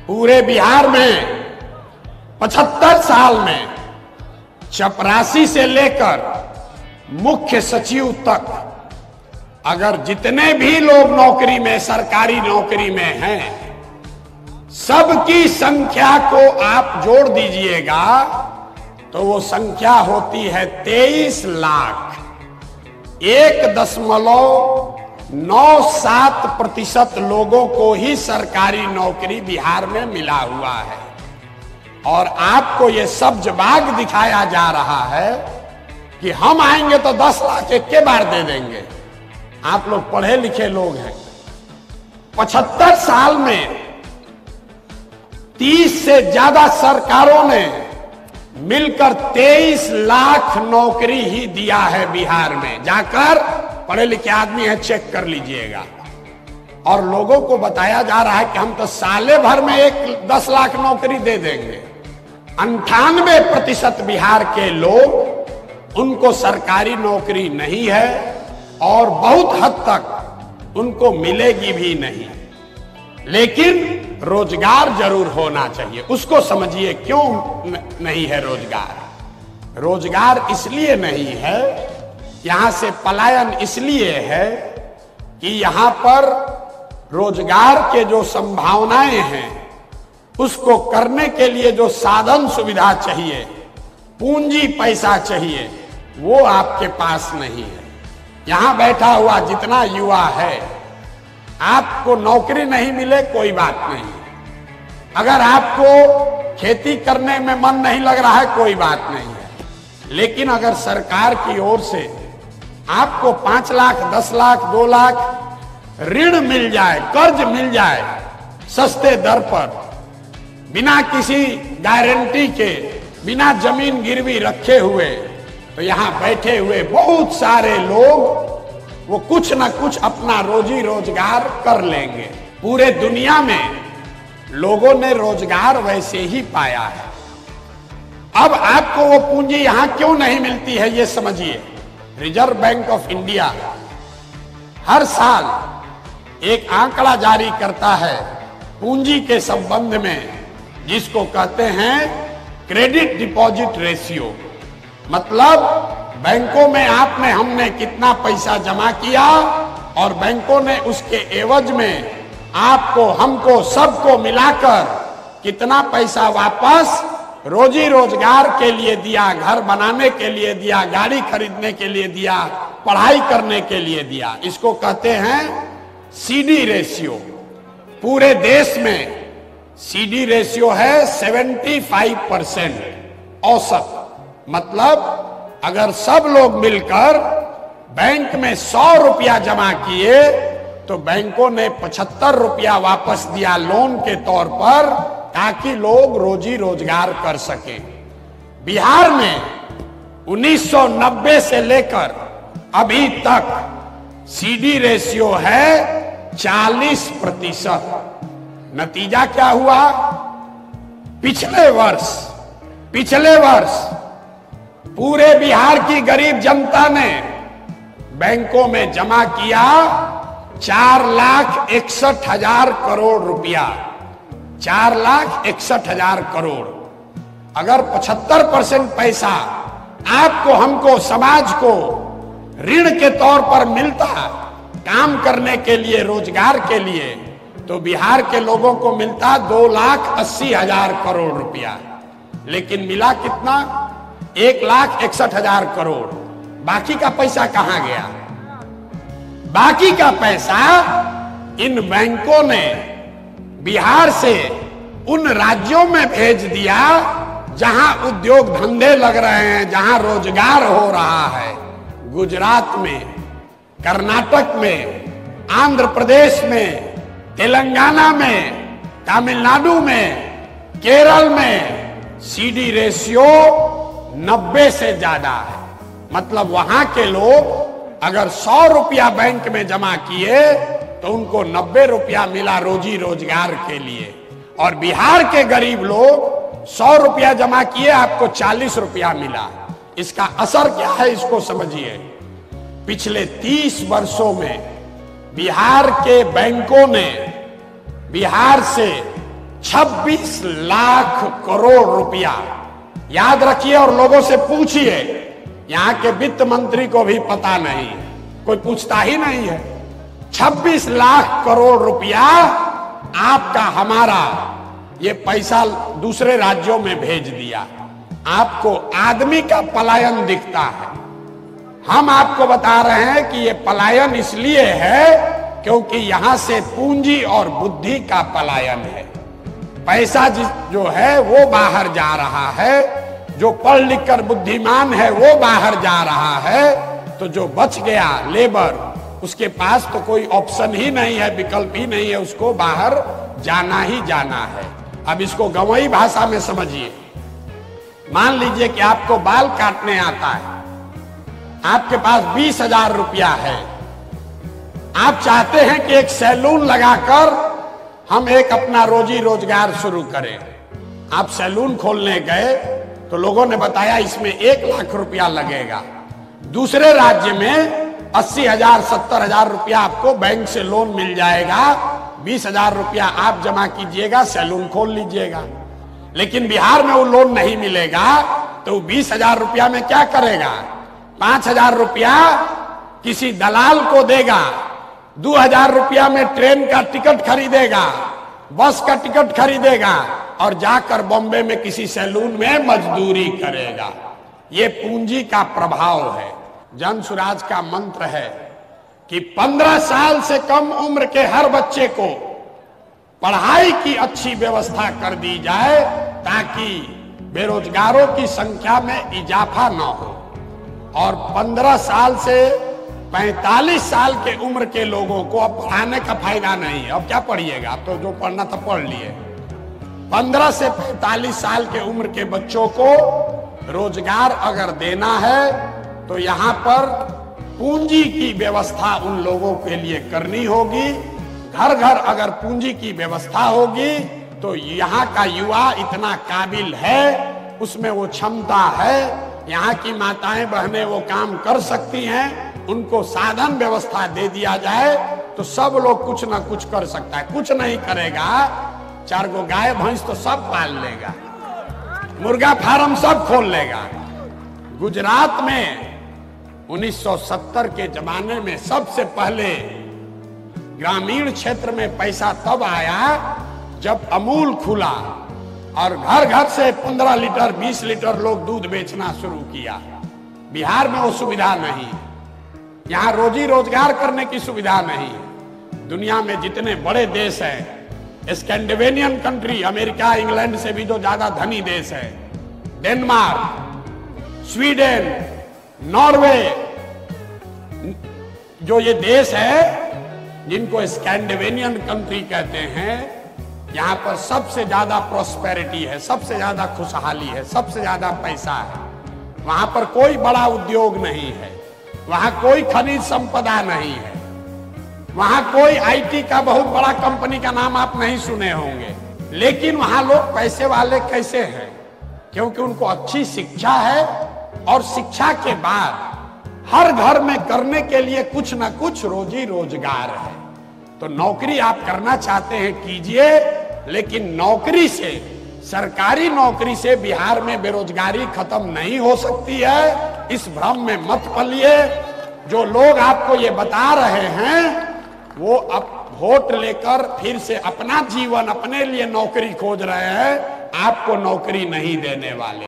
पूरे बिहार में 75 साल में चपरासी से लेकर मुख्य सचिव तक अगर जितने भी लोग नौकरी में, सरकारी नौकरी में हैं, सबकी संख्या को आप जोड़ दीजिएगा तो वो संख्या होती है 23 लाख। 1.97% लोगों को ही सरकारी नौकरी बिहार में मिला हुआ है। और आपको ये सब्जबाग दिखाया जा रहा है कि हम आएंगे तो 10 लाख एक के बार दे देंगे। आप लोग पढ़े लिखे लोग हैं। 75 साल में 30 से ज्यादा सरकारों ने मिलकर 23 लाख नौकरी ही दिया है बिहार में। जाकर पढ़े लिखे आदमी है, चेक कर लीजिएगा। और लोगों को बताया जा रहा है कि हम तो साले भर में 10 लाख नौकरी दे देंगे। 98% बिहार के लोग, उनको सरकारी नौकरी नहीं है और बहुत हद तक उनको मिलेगी भी नहीं। लेकिन रोजगार जरूर होना चाहिए। उसको समझिए क्यों नहीं है रोजगार। रोजगार इसलिए नहीं है, यहां से पलायन इसलिए है कि यहां पर रोजगार के जो संभावनाएं हैं, उसको करने के लिए जो साधन सुविधा चाहिए, पूंजी पैसा चाहिए, वो आपके पास नहीं है। यहां बैठा हुआ जितना युवा है, आपको नौकरी नहीं मिले कोई बात नहीं। अगर आपको खेती करने में मन नहीं लग रहा है कोई बात नहीं है। लेकिन अगर सरकार की ओर से आपको 5 लाख, 10 लाख, 2 लाख ऋण मिल जाए, कर्ज मिल जाए सस्ते दर पर, बिना किसी गारंटी के, बिना जमीन गिरवी रखे हुए, तो यहां बैठे हुए बहुत सारे लोग वो कुछ ना कुछ अपना रोजी रोजगार कर लेंगे। पूरे दुनिया में लोगों ने रोजगार वैसे ही पाया है। अब आपको वो पूंजी यहां क्यों नहीं मिलती है, ये समझिए। रिजर्व बैंक ऑफ इंडिया हर साल एक आंकड़ा जारी करता है पूंजी के संबंध में, जिसको कहते हैं क्रेडिट डिपॉजिट रेशियो। मतलब बैंकों में आपने, हमने कितना पैसा जमा किया और बैंकों ने उसके एवज में आपको, हमको, सबको मिलाकर कितना पैसा वापस रोजी रोजगार के लिए दिया, घर बनाने के लिए दिया, गाड़ी खरीदने के लिए दिया, पढ़ाई करने के लिए दिया। इसको कहते हैं सीडी रेशियो। पूरे देश में सीडी रेशियो है 75% औसत। मतलब अगर सब लोग मिलकर बैंक में 100 रुपया जमा किए तो बैंकों ने 75 रुपया वापस दिया लोन के तौर पर, ताकि लोग रोजी रोजगार कर सके। बिहार में 1990 से लेकर अभी तक सीडी रेशियो है 40%। नतीजा क्या हुआ? पिछले वर्ष पूरे बिहार की गरीब जनता ने बैंकों में जमा किया 4,61,000 करोड़ रुपया। 4,61,000 करोड़। अगर 75% पैसा आपको, हमको, समाज को ऋण के तौर पर मिलता काम करने के लिए, रोजगार के लिए, तो बिहार के लोगों को मिलता 2,80,000 करोड़ रुपया। लेकिन मिला कितना? 1,61,000 करोड़। बाकी का पैसा कहां गया? बाकी का पैसा इन बैंकों ने बिहार से उन राज्यों में भेज दिया जहां उद्योग धंधे लग रहे हैं, जहां रोजगार हो रहा है। गुजरात में, कर्नाटक में, आंध्र प्रदेश में, तेलंगाना में, तमिलनाडु में, केरल में सीडी रेशियो 90 से ज्यादा है। मतलब वहां के लोग अगर 100 रुपया बैंक में जमा किए तो उनको 90 रुपया मिला रोजी रोजगार के लिए। और बिहार के गरीब लोग 100 रुपया जमा किए, आपको 40 रुपया मिला। इसका असर क्या है, इसको समझिए। पिछले 30 वर्षों में बिहार के बैंकों ने बिहार से 26 लाख करोड़ रुपया, याद रखिए और लोगों से पूछिए, यहां के वित्त मंत्री को भी पता नहीं है, कोई पूछता ही नहीं है। 26 लाख करोड़ रुपया आपका हमारा ये पैसा दूसरे राज्यों में भेज दिया। आपको आदमी का पलायन दिखता है। हम आपको बता रहे हैं कि ये पलायन इसलिए है क्योंकि यहां से पूंजी और बुद्धि का पलायन है। पैसा जो है वो बाहर जा रहा है, जो पढ़ लिख कर बुद्धिमान है वो बाहर जा रहा है, तो जो बच गया लेबर, उसके पास तो कोई ऑप्शन ही नहीं है, विकल्प ही नहीं है, उसको बाहर जाना ही जाना है। अब इसको गंवई भाषा में समझिए। मान लीजिए कि आपको बाल काटने आता है, आपके पास 20,000 रुपया है, आप चाहते हैं कि एक सैलून लगाकर हम एक अपना रोजी रोजगार शुरू करें। आप सैलून खोलने गए तो लोगों ने बताया इसमें 1 लाख रुपया लगेगा। दूसरे राज्य में 80,000 70,000 रुपया आपको बैंक से लोन मिल जाएगा, 20,000 रुपया आप जमा कीजिएगा, सैलून खोल लीजिएगा। लेकिन बिहार में वो लोन नहीं मिलेगा, तो 20,000 रुपया में क्या करेगा? 5,000 रुपया किसी दलाल को देगा, 2,000 रुपया में ट्रेन का टिकट खरीदेगा, बस का टिकट खरीदेगा और जाकर बॉम्बे में किसी सैलून में मजदूरी करेगा। ये पूंजी का प्रभाव है। जन सुराज का मंत्र है कि 15 साल से कम उम्र के हर बच्चे को पढ़ाई की अच्छी व्यवस्था कर दी जाए ताकि बेरोजगारों की संख्या में इजाफा न हो, और 15 साल से 45 साल के उम्र के लोगों को अब पढ़ाने का फायदा नहीं है। अब क्या पढ़िएगा, आप तो जो पढ़ना था पढ़ लिए। 15 से 45 साल के उम्र के बच्चों को रोजगार अगर देना है तो यहाँ पर पूंजी की व्यवस्था उन लोगों के लिए करनी होगी। घर घर अगर पूंजी की व्यवस्था होगी तो यहाँ का युवा इतना काबिल है, उसमें वो क्षमता है, यहाँ की माताएं बहनें वो काम कर सकती हैं, उनको साधन व्यवस्था दे दिया जाए तो सब लोग कुछ ना कुछ कर सकता है। कुछ नहीं करेगा, 4 गो गाय भैंस तो सब पाल लेगा, मुर्गा फार्म सब खोल लेगा। गुजरात में 1970 के जमाने में सबसे पहले ग्रामीण क्षेत्र में पैसा तब आया जब अमूल खुला और घर घर से 15 लीटर 20 लीटर लोग दूध बेचना शुरू किया। बिहार में वो सुविधा नहीं, यहाँ रोजी रोजगार करने की सुविधा नहीं है। दुनिया में जितने बड़े देश हैं, स्कैंडिनेवियन कंट्री, अमेरिका इंग्लैंड से भी जो ज्यादा धनी देश है, डेनमार्क, स्वीडन, नॉर्वे, जो ये देश है जिनको स्कैंडिनेवियन कंट्री कहते हैं, यहाँ पर सबसे ज्यादा प्रॉस्पेरिटी है, सबसे ज्यादा खुशहाली है, सबसे ज्यादा पैसा है। वहां पर कोई बड़ा उद्योग नहीं है, वहां कोई खनिज संपदा नहीं है, वहां कोई आईटी का बहुत बड़ा कंपनी का नाम आप नहीं सुने होंगे। लेकिन वहां लोग पैसे वाले कैसे हैं? क्योंकि उनको अच्छी शिक्षा है और शिक्षा के बाद हर घर में करने के लिए कुछ ना कुछ रोजी रोजगार है। तो नौकरी आप करना चाहते हैं कीजिए, लेकिन नौकरी से, सरकारी नौकरी से बिहार में बेरोजगारी खत्म नहीं हो सकती है। इस भ्रम में मत पलिए। जो लोग आपको ये बता रहे हैं वो अब वोट लेकर फिर से अपना जीवन, अपने लिए नौकरी खोज रहे हैं, आपको नौकरी नहीं देने वाले।